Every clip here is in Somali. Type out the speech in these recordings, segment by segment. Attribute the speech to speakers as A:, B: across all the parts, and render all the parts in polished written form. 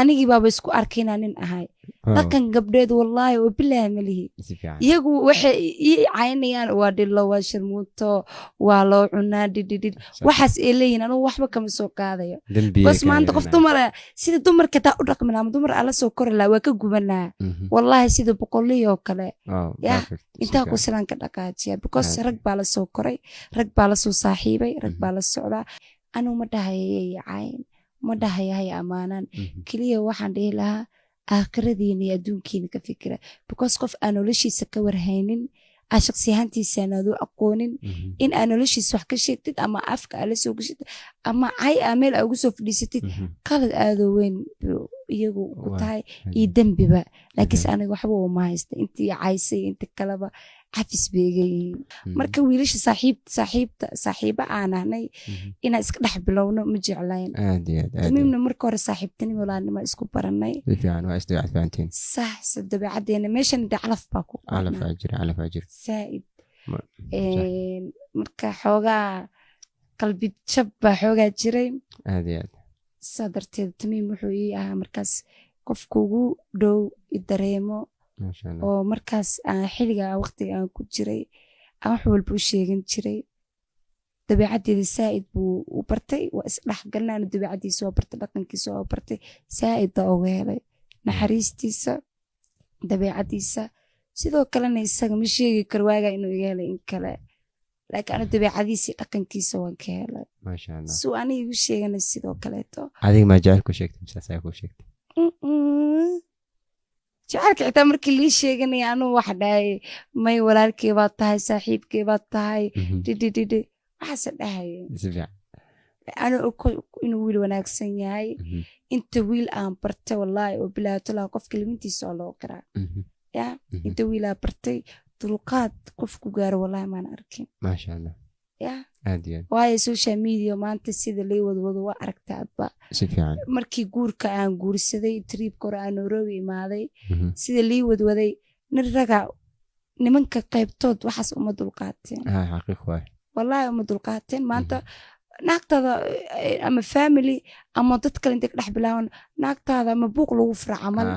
A: anigii baaba isku arkayna nin ahay dhaqan gabdheed wallahi oo bilaa malihi iyagu waxay ii caynayaan waa dhilo waa sharmuuto waa loo cunaa dhidhidhid waxaas ay leeyihiin anigu waxba kama soo qaadayo bas maanta qof dumar sida dumarka taa u dhaqmi lahaa dumar ala soo kori lahaa waa ka gubanaa wallahi sida boqoliyoo kale ya intaa ku silaan ka dhaqaajiya because rag baa la soo koray rag baa la soo saaxiibay rag baa la socdaa anigu ma dhahayay cayn ma dhahayay amaanan kaliya waxaan dhihi lahaa aakhiradiina iyo adduunkiina ka fikira because qof aan noloshiisa ka warhaynin aa shakhsiyahantiisa aad u aqoonin in aan noloshiisa wax ka sheegtid ama afka aad la soo gashid ama cay aa meel aa ugu soo fadhiisatid qalad aadoo weyn iyagu ku tahay iyo dembiba laakiinse aniga waxba uma haysta intii caysay inta kaleba cafis beega yihiin marka wiilasha saaxiiba aan ahnay inaan iska dhex bilowno ma jeclayn tamiimna marka hore saaxiibtinimo walaanimo isku baranay sax dabeecadeena meeshan calaf baa ku saaid marka xoogaa qalbi jab baa xoogaa jiray saa darteed tamiim wuxuu ii ahaa markaas qofka ugu dhow i dareemo oo markaas xiliga waqtiga aan ku jiray aan wax walba u sheegan jiray dabeecadeeda saaid buu u bartay waa isdhexgalnaan dabeecadiisa waa bartay dhaqankiisa waa bartay saaida uga helay naxariistiisa dabeecadiisa sidoo kalena isaga ma sheegi karo waaga inuu iga helay in kale laakiin ana dabeecadiisa dhaqankiisa waan ka helay suu aniga igu sheegana sidoo kaleeto
B: adiga ma jecel ku sheegtay misaasa ku sheegtay
A: jacaylka xitaa markii lii sheeganaya anuu wax dhahay may walaalkey baad tahay saaxiibkey baad tahay dhidhidhidhi waxaase dhahaye anuu inuu wiil wanaagsan yahay inta wiil aan bartay wallaahi oo bilaatolaa qofka limintiisa oo loo qiraa ya inta wiil aan bartay dulqaad qofku gaaro wallaahi maan arkin
B: maasha allah
A: ya waayo social media maanta sida lay wadwado waa aragtaa adba markii guurka aan guursaday triibka hore aan Nairobi imaaday sida lay wadwaday nin raga nimanka qaybtood waxaas uma dulqaateen
B: xaqiiq waay
A: wallaahi uma dulqaateen maanta naagtada ama family ama dad kale inta dhex bilaawan naagtada ama buuq lagu fura camal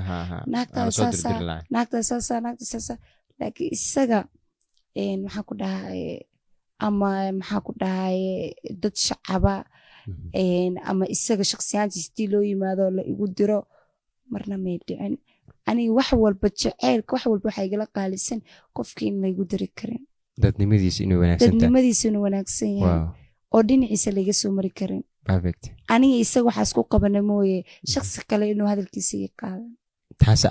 A: naagtada saasa laakiin isaga maxaa ku dhahay ama maxaa ku dhahay dad shacaba ama isaga shakhsiyaantiisa tii loo yimaado la igu diro marna may dhicin aniga wax walba jaceylka wax walba waxaa igala qaalisan qofkii in laygu diri karin
B: dadnimadiisa inuu
A: wanaagsan yahay oo dhinaciisa laga soo mari karin aniga isaga waxaa isku qabana mooye shakhsi kale inuu hadalkiisa iga qaadan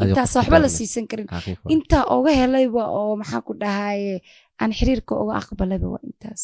A: intaas waxba la siisan karin intaa oga helayba oo maxaa ku dhahaye aan xiriirka uga aqbalayba waa intaas